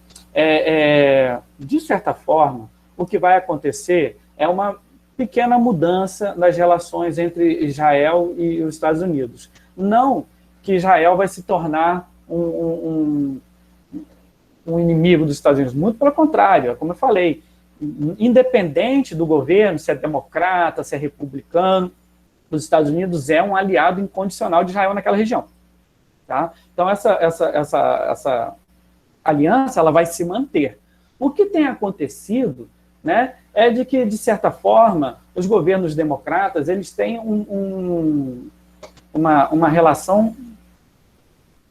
De certa forma, o que vai acontecer é uma pequena mudança nas relações entre Israel e os Estados Unidos. Não que Israel vai se tornar um inimigo dos Estados Unidos, muito pelo contrário, como eu falei, independente do governo, se é democrata, se é republicano, os Estados Unidos é um aliado incondicional de Israel naquela região. Tá? Então, essa aliança ela vai se manter. O que tem acontecido, né, é de que, de certa forma, os governos democratas eles têm uma relação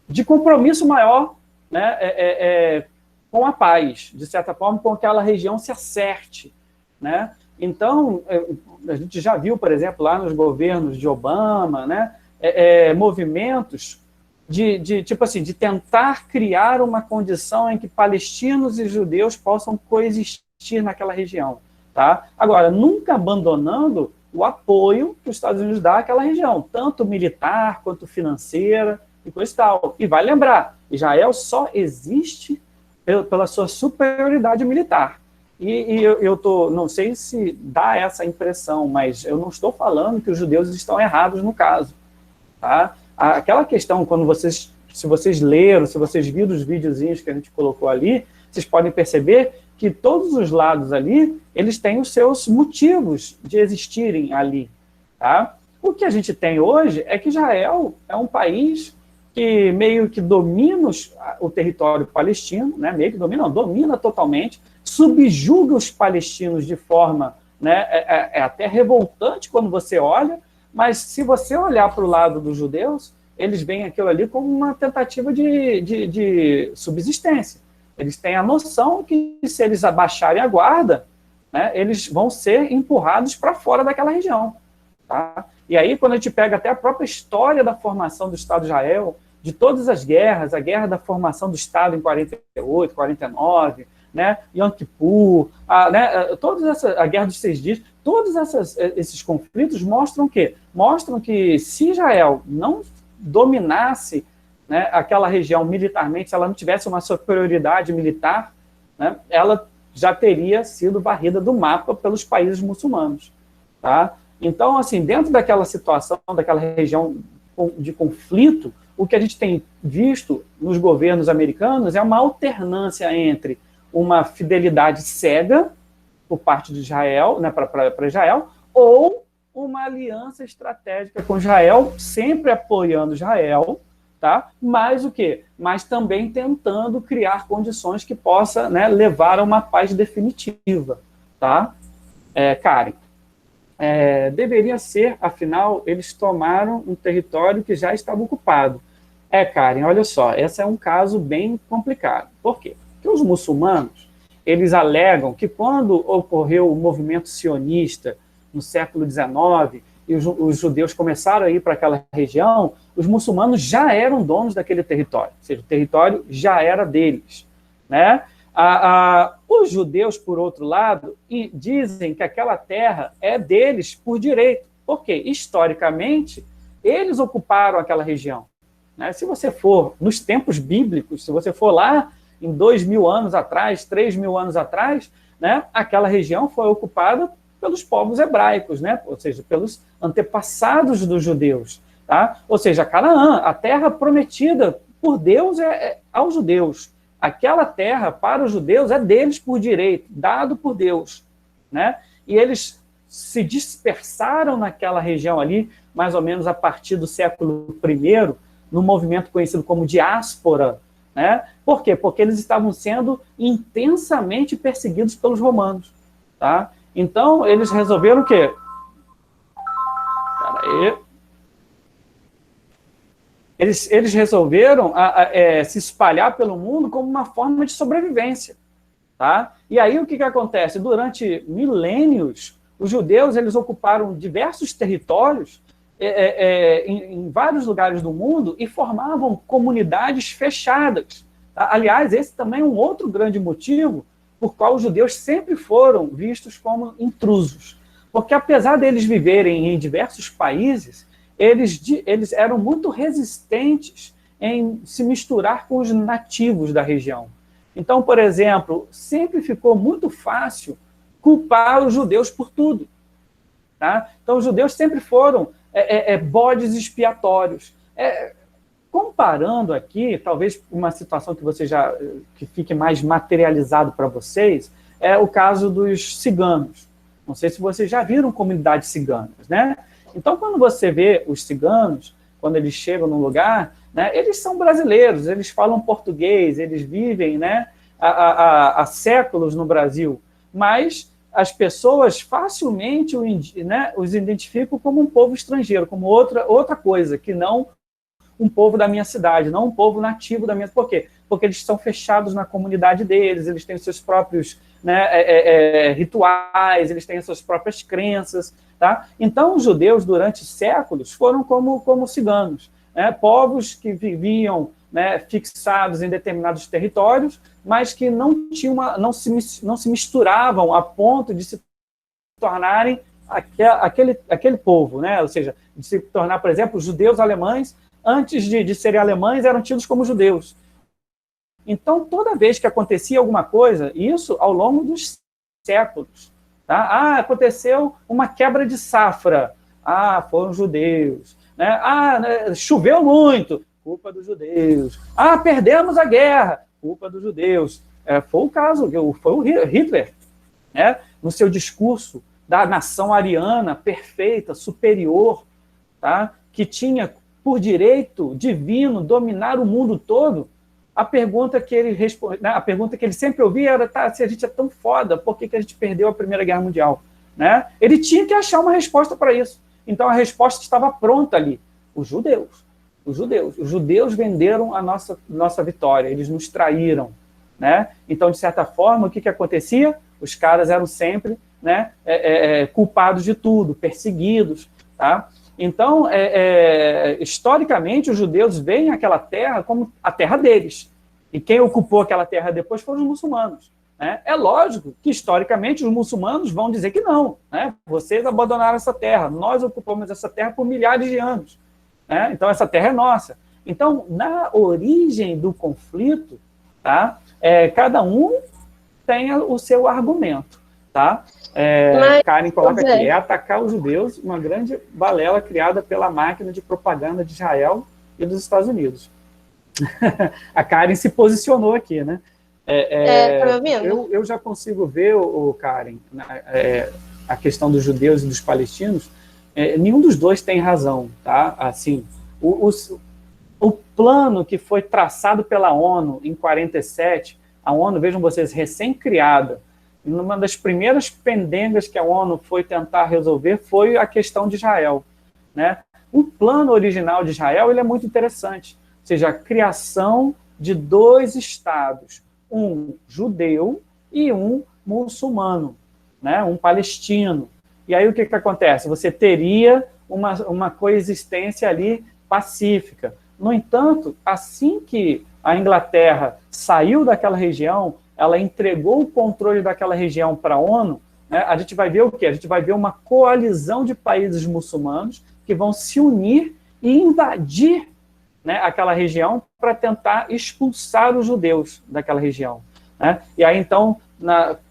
de compromisso maior, né, com a paz, de certa forma, com que aquela região se acerte, né? Então, a gente já viu, por exemplo, lá nos governos de Obama, né, movimentos tipo assim, de tentar criar uma condição em que palestinos e judeus possam coexistir naquela região. Tá? Agora, nunca abandonando o apoio que os Estados Unidos dá àquela região, tanto militar quanto financeira e coisa e tal. E vai lembrar, Israel só existe pela sua superioridade militar. E não sei se dá essa impressão, mas eu não estou falando que os judeus estão errados no caso. Tá? Aquela questão, se vocês leram, se vocês viram os videozinhos que a gente colocou ali, vocês podem perceber que todos os lados ali, eles têm os seus motivos de existirem ali. Tá? O que a gente tem hoje é que Israel é um país que meio que domina o território palestino, né? Meio que domina totalmente, subjuga os palestinos de forma, né, até revoltante quando você olha, mas se você olhar para o lado dos judeus, eles veem aquilo ali como uma tentativa de subsistência. Eles têm a noção que se eles abaixarem a guarda, né, eles vão ser empurrados para fora daquela região. Tá? E aí, quando a gente pega até a própria história da formação do Estado de Israel, de todas as guerras, a guerra da formação do Estado em 48, 49, né, Yom Kippur, a Guerra dos 6 Dias, todos esses conflitos mostram o quê? Mostram que se Israel não dominasse, né, aquela região militarmente, se ela não tivesse uma superioridade militar, né, ela já teria sido varrida do mapa pelos países muçulmanos. Tá? Então, assim, dentro daquela situação, daquela região de conflito, o que a gente tem visto nos governos americanos é uma alternância entre uma fidelidade cega por parte de Israel, né, para Israel, ou uma aliança estratégica com Israel, sempre apoiando Israel, tá? Mas o quê? Mas também tentando criar condições que possa, né, levar a uma paz definitiva. Tá? Karen, deveria ser, afinal, eles tomaram um território que já estava ocupado. Karen, olha só, esse é um caso bem complicado. Por quê? Porque os muçulmanos, eles alegam que quando ocorreu o movimento sionista no século XIX, e os judeus começaram a ir para aquela região, os muçulmanos já eram donos daquele território, ou seja, o território já era deles. Né? Os judeus, por outro lado, dizem que aquela terra é deles por direito, porque, historicamente, eles ocuparam aquela região. Né? Se você for nos tempos bíblicos, se você for lá em 2.000 anos atrás, 3.000 anos atrás, né, aquela região foi ocupada pelos povos hebraicos, né? Ou seja, pelos antepassados dos judeus. Tá? Ou seja, Canaã, a terra prometida por Deus é aos judeus. Aquela terra, para os judeus, é deles por direito, dado por Deus. Né? E eles se dispersaram naquela região ali, mais ou menos a partir do século I, no movimento conhecido como diáspora. Né? Por quê? Porque eles estavam sendo intensamente perseguidos pelos romanos. Tá? Então, eles resolveram o quê? Peraí. Eles resolveram se espalhar pelo mundo como uma forma de sobrevivência. Tá? E aí o que acontece? Durante milênios, os judeus eles ocuparam diversos territórios em vários lugares do mundo e formavam comunidades fechadas. Tá? Aliás, esse também é um outro grande motivo por qual os judeus sempre foram vistos como intrusos. Porque apesar deles viverem em diversos países, eles eram muito resistentes em se misturar com os nativos da região. Então, por exemplo, sempre ficou muito fácil culpar os judeus por tudo. Tá? Então, os judeus sempre foram bodes expiatórios. Comparando aqui, talvez uma situação que fique mais materializado para vocês, é o caso dos ciganos. Não sei se vocês já viram comunidades ciganas, né? Então, quando você vê os ciganos, quando eles chegam num lugar, né, eles são brasileiros, eles falam português, eles vivem, né, há séculos no Brasil, mas as pessoas facilmente os identificam como um povo estrangeiro, como outra coisa, que não um povo da minha cidade, não um povo nativo da minha... Por quê? Porque eles estão fechados na comunidade deles, eles têm os seus próprios rituais, eles têm as suas próprias crenças. Tá? Então, os judeus, durante séculos, foram como ciganos, né? Povos que viviam, né, fixados em determinados territórios, mas que não se misturavam a ponto de se tornarem aquele povo, né? Ou seja, de se tornar, por exemplo, os judeus alemães, antes de serem alemães, eram tidos como judeus. Então, toda vez que acontecia alguma coisa, isso ao longo dos séculos, tá? Aconteceu uma quebra de safra. Foram judeus. Né? Choveu muito. Culpa dos judeus. Perdemos a guerra. Culpa dos judeus. Foi o caso, foi o Hitler, né? No seu discurso da nação ariana perfeita, superior, tá? Que tinha por direito divino dominar o mundo todo. A pergunta que ele sempre ouvia era: se a gente é tão foda, por que a gente perdeu a Primeira Guerra Mundial? Né? Ele tinha que achar uma resposta para isso. Então a resposta estava pronta ali. Os judeus venderam a nossa vitória, eles nos traíram. Né? Então, de certa forma, o que acontecia? Os caras eram sempre, né, culpados de tudo, perseguidos. Tá? Então, historicamente, os judeus veem aquela terra como a terra deles. E quem ocupou aquela terra depois foram os muçulmanos. Né? É lógico que, historicamente, os muçulmanos vão dizer que não. Né? Vocês abandonaram essa terra, nós ocupamos essa terra por milhares de anos. Né? Então, essa terra é nossa. Então, na origem do conflito, tá? Cada um tem o seu argumento. Tá? Karen coloca aqui: atacar os judeus, uma grande balela criada pela máquina de propaganda de Israel e dos Estados Unidos. A Karen se posicionou aqui, né? Tá me ouvindo? Eu já consigo ver, Karen, a questão dos judeus e dos palestinos. Nenhum dos dois tem razão, tá? Assim, o plano que foi traçado pela ONU em 47, a ONU, vejam vocês, recém-criada, uma das primeiras pendengas que a ONU foi tentar resolver foi a questão de Israel. Né? O plano original de Israel ele é muito interessante, ou seja, a criação de 2 estados, um judeu e um muçulmano, né? Um palestino. E aí o que acontece? Você teria uma coexistência ali pacífica. No entanto, assim que a Inglaterra saiu daquela região, ela entregou o controle daquela região para a ONU, né, a gente vai ver o quê? A gente vai ver uma coalizão de países muçulmanos que vão se unir e invadir, né, aquela região para tentar expulsar os judeus daquela região. Né? E aí, então,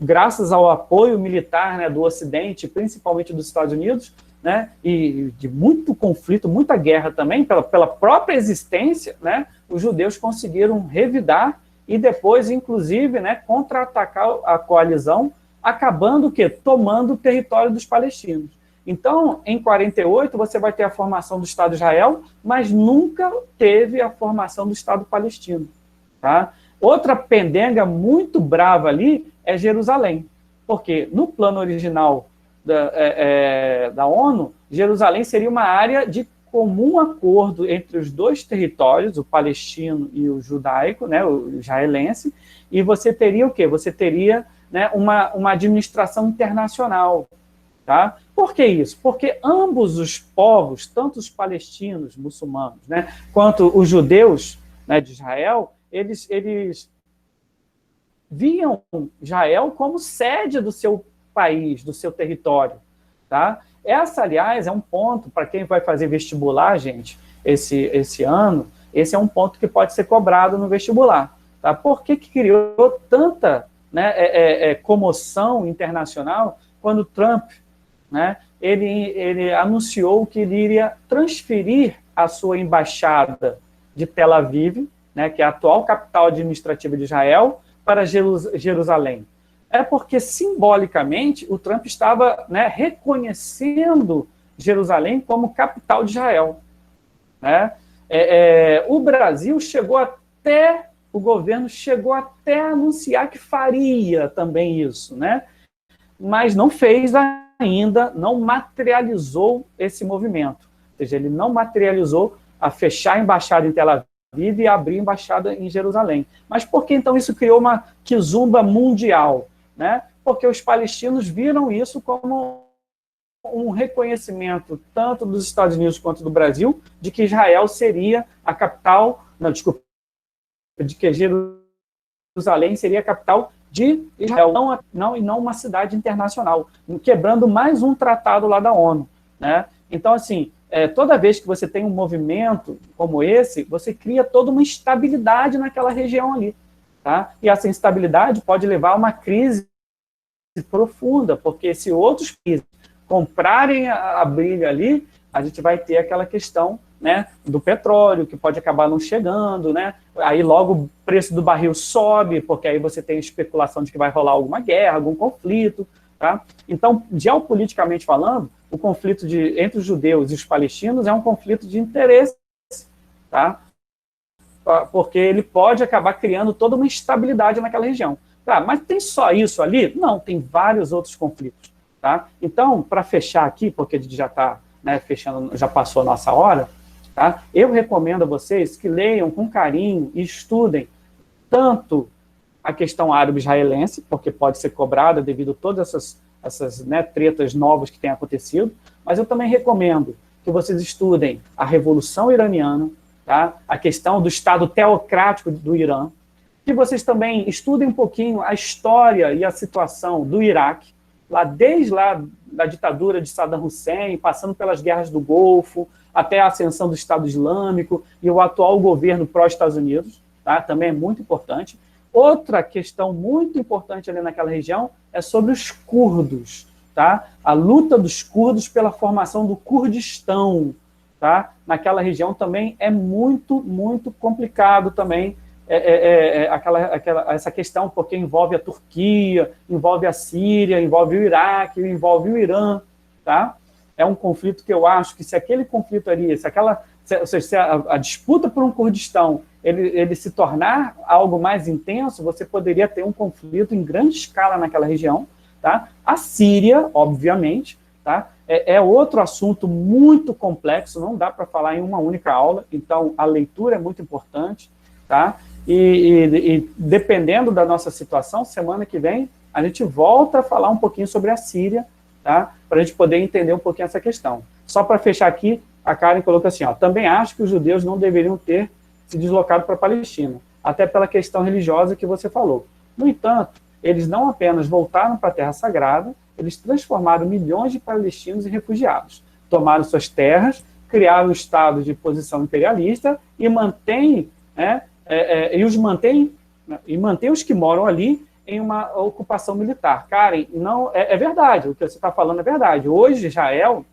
graças ao apoio militar, né, do Ocidente, principalmente dos Estados Unidos, né, e de muito conflito, muita guerra também, pela própria existência, né, os judeus conseguiram revidar e depois, inclusive, né, contra-atacar a coalizão, acabando o quê? Tomando o território dos palestinos. Então, em 48, você vai ter a formação do Estado de Israel, mas nunca teve a formação do Estado palestino. Tá? Outra pendenga muito brava ali é Jerusalém, porque no plano original da ONU, Jerusalém seria uma área de comum acordo entre os dois territórios, o palestino e o judaico, né, o israelense, e você teria o quê? Você teria, né, uma administração internacional. Tá? Por que isso? Porque ambos os povos, tanto os palestinos, muçulmanos, né, quanto os judeus, né, de Israel, eles viam Israel como sede do seu país, do seu território. Tá? Essa, aliás, é um ponto, para quem vai fazer vestibular, gente, esse ano, esse é um ponto que pode ser cobrado no vestibular. Tá? Por que criou tanta, né, comoção internacional quando Trump, né, ele anunciou que ele iria transferir a sua embaixada de Tel Aviv, né, que é a atual capital administrativa de Israel, para Jerusalém? É porque, simbolicamente, o Trump estava, né, reconhecendo Jerusalém como capital de Israel. Né? O Brasil o governo chegou até a anunciar que faria também isso, né? Mas não fez ainda, não materializou esse movimento. Ou seja, ele não materializou a fechar a embaixada em Tel Aviv e abrir a embaixada em Jerusalém. Mas por que, então, isso criou uma quizumba mundial? Né? Porque os palestinos viram isso como um reconhecimento, tanto dos Estados Unidos quanto do Brasil, de que Israel seria a capital, de que Jerusalém seria a capital de Israel, não uma cidade internacional, quebrando mais um tratado lá da ONU. Né? Então, assim, toda vez que você tem um movimento como esse, você cria toda uma instabilidade naquela região ali. Tá? E essa instabilidade pode levar a uma crise profunda, porque se outros países comprarem a briga ali, a gente vai ter aquela questão, né, do petróleo, que pode acabar não chegando, né? Aí logo o preço do barril sobe, porque aí você tem especulação de que vai rolar alguma guerra, algum conflito. Tá? Então, geopoliticamente falando, o conflito entre os judeus e os palestinos é um conflito de interesse, tá? Porque ele pode acabar criando toda uma instabilidade naquela região. Tá, mas tem só isso ali? Não, tem vários outros conflitos. Tá? Então, para fechar aqui, porque a gente já está, né, fechando, já passou a nossa hora, tá? Eu recomendo a vocês que leiam com carinho e estudem tanto a questão árabe-israelense, porque pode ser cobrada devido a todas essas né, tretas novas que têm acontecido, mas eu também recomendo que vocês estudem a Revolução Iraniana, tá? A questão do Estado teocrático do Irã, que vocês também estudem um pouquinho a história e a situação do Iraque, desde lá da ditadura de Saddam Hussein, passando pelas guerras do Golfo, até a ascensão do Estado Islâmico e o atual governo pró-Estados Unidos, tá? Também é muito importante. Outra questão muito importante ali naquela região é sobre os curdos, tá? A luta dos curdos pela formação do Kurdistão, tá? Naquela região também é muito, muito complicado também, essa questão, porque envolve a Turquia, envolve a Síria, envolve o Iraque, envolve o Irã, tá? É um conflito que eu acho que se aquele conflito ali, se a disputa por um Kurdistão, ele se tornar algo mais intenso, você poderia ter um conflito em grande escala naquela região, tá? A Síria, obviamente, tá? É outro assunto muito complexo, não dá para falar em uma única aula, então a leitura é muito importante, tá? E dependendo da nossa situação, semana que vem, a gente volta a falar um pouquinho sobre a Síria, tá? Para a gente poder entender um pouquinho essa questão. Só para fechar aqui, a Karen colocou assim, ó, também acho que os judeus não deveriam ter se deslocado para a Palestina, até pela questão religiosa que você falou. No entanto, eles não apenas voltaram para a Terra Sagrada, eles transformaram milhões de palestinos em refugiados, tomaram suas terras, criaram um estado de posição imperialista e mantém os que moram ali em uma ocupação militar. Karen, não, é verdade, o que você está falando é verdade. Hoje, Israel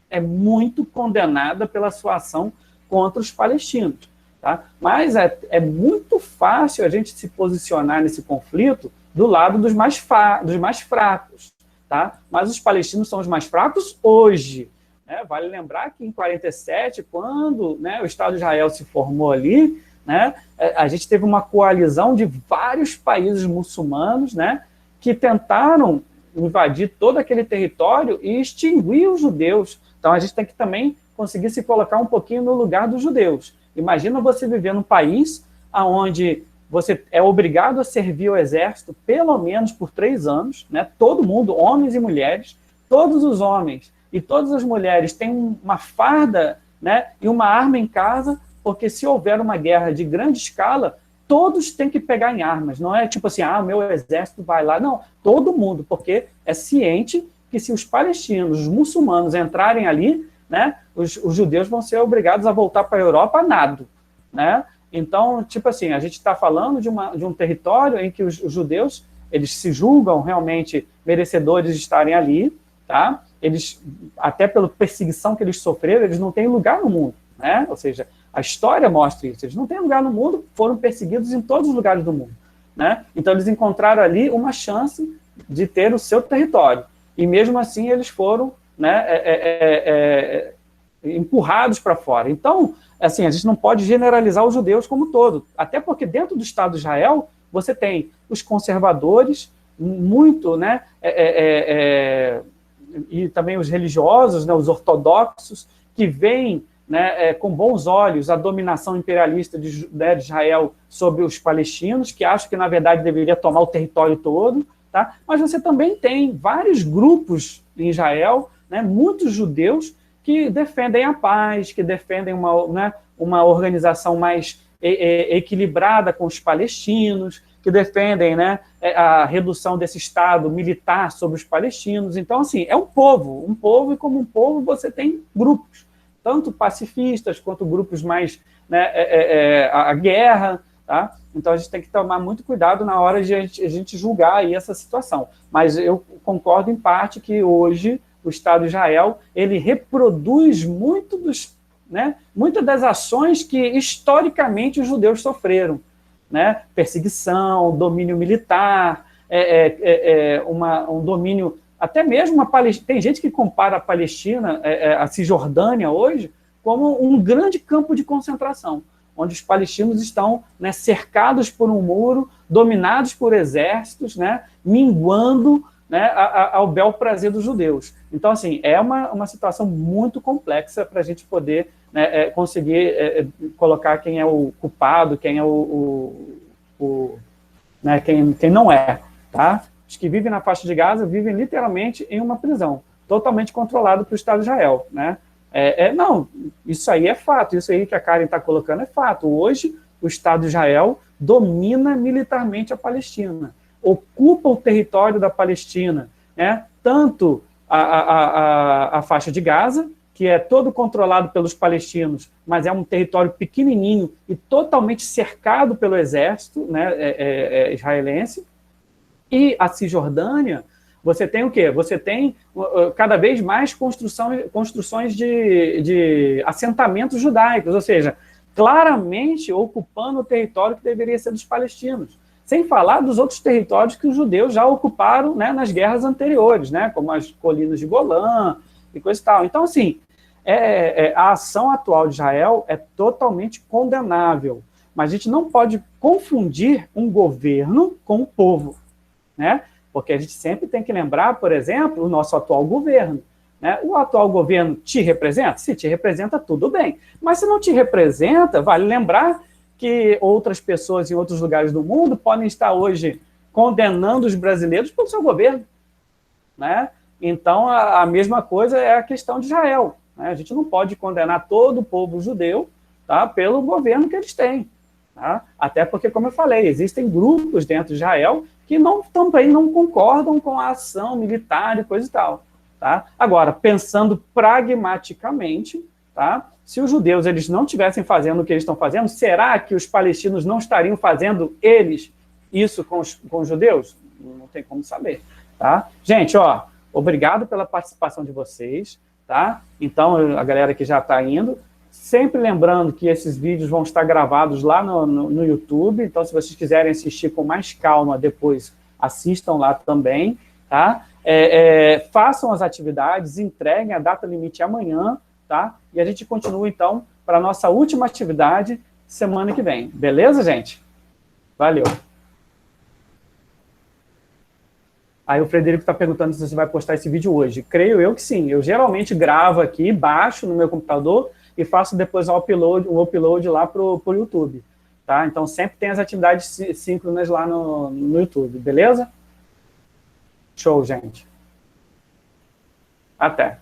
é muito condenada pela sua ação contra os palestinos. Tá? Mas é muito fácil a gente se posicionar nesse conflito do lado dos mais fracos. Tá? Mas os palestinos são os mais fracos hoje. Né? Vale lembrar que em 47, quando, né, o Estado de Israel se formou ali, né, a gente teve uma coalizão de vários países muçulmanos, né, que tentaram invadir todo aquele território e extinguir os judeus. Então a gente tem que também conseguir se colocar um pouquinho no lugar dos judeus. Imagina você viver num país onde você é obrigado a servir o exército pelo menos por 3 anos, né? Todo mundo, homens e mulheres, todos os homens e todas as mulheres têm uma farda, né, e uma arma em casa, porque se houver uma guerra de grande escala, todos têm que pegar em armas. Não é tipo assim, meu exército vai lá. Não, todo mundo, porque é ciente que se os palestinos, os muçulmanos entrarem ali, né, os judeus vão ser obrigados a voltar para a Europa a nado, né? Então, tipo assim, a gente está falando de um território em que os judeus, eles se julgam realmente merecedores de estarem ali, tá? Eles, até pela perseguição que eles sofreram, eles não têm lugar no mundo, né? Ou seja, a história mostra isso. Eles não têm lugar no mundo, foram perseguidos em todos os lugares do mundo, né? Então, eles encontraram ali uma chance de ter o seu território. E mesmo assim, eles foram, né, empurrados para fora. Então, assim, a gente não pode generalizar os judeus como todo, até porque dentro do Estado de Israel você tem os conservadores, muito, né, e também os religiosos, né, os ortodoxos, que veem, né, com bons olhos a dominação imperialista de Israel sobre os palestinos, que acham que, na verdade, deveria tomar o território todo, tá? Mas você também tem vários grupos em Israel, né, muitos judeus, que defendem a paz, que defendem uma organização mais equilibrada com os palestinos, que defendem, né, a redução desse Estado militar sobre os palestinos. Então, assim, é um povo, e como um povo você tem grupos, tanto pacifistas quanto grupos mais, né, a guerra, tá? Então a gente tem que tomar muito cuidado na hora de a gente julgar aí essa situação. Mas eu concordo em parte que hoje o Estado de Israel, ele reproduz muitas das ações que historicamente os judeus sofreram, né? Perseguição, domínio militar, um domínio, até mesmo tem gente que compara a Palestina, a Cisjordânia hoje, como um grande campo de concentração, onde os palestinos estão, né, cercados por um muro, dominados por exércitos, né, minguando, né, ao bel prazer dos judeus. Então, assim, é uma situação muito complexa para a gente poder, né, conseguir colocar quem é o culpado, quem é né, quem não é, tá? Os que vivem na faixa de Gaza vivem literalmente em uma prisão, totalmente controlado pelo Estado de Israel, né? Não, isso aí é fato, isso aí que a Karen está colocando é fato. Hoje, o Estado de Israel domina militarmente a Palestina, ocupa o território da Palestina, né? Tanto a faixa de Gaza, que é todo controlado pelos palestinos, mas é um território pequenininho e totalmente cercado pelo exército, né, israelense, e a Cisjordânia, você tem o quê? Você tem cada vez mais construções de assentamentos judaicos, ou seja, claramente ocupando o território que deveria ser dos palestinos. Sem falar dos outros territórios que os judeus já ocuparam, né, nas guerras anteriores, né, como as colinas de Golã e coisa e tal. Então, assim, a ação atual de Israel é totalmente condenável, mas a gente não pode confundir um governo com o povo, né? Porque a gente sempre tem que lembrar, por exemplo, o nosso atual governo, né? O atual governo te representa? Se te representa, tudo bem. Mas se não te representa, vale lembrar que outras pessoas em outros lugares do mundo podem estar hoje condenando os brasileiros pelo seu governo, né? Então, a mesma coisa é a questão de Israel, né? A gente não pode condenar todo o povo judeu, tá, pelo governo que eles têm, tá? Até porque, como eu falei, existem grupos dentro de Israel que também não concordam com a ação militar e coisa e tal, tá? Agora, pensando pragmaticamente, tá? Se os judeus eles não estivessem fazendo o que eles estão fazendo, será que os palestinos não estariam fazendo eles isso com os judeus? Não tem como saber, tá? Gente, ó, obrigado pela participação de vocês, tá? Então, a galera que já está indo, sempre lembrando que esses vídeos vão estar gravados lá no YouTube, então se vocês quiserem assistir com mais calma depois, assistam lá também, tá? Façam as atividades, entreguem, a data limite é amanhã, tá? E a gente continua, então, para a nossa última atividade semana que vem. Beleza, gente? Valeu. Aí o Frederico está perguntando se você vai postar esse vídeo hoje. Creio eu que sim. Eu geralmente gravo aqui, baixo no meu computador e faço depois um upload lá para o YouTube. Tá? Então, sempre tem as atividades síncronas lá no YouTube. Beleza? Show, gente. Até.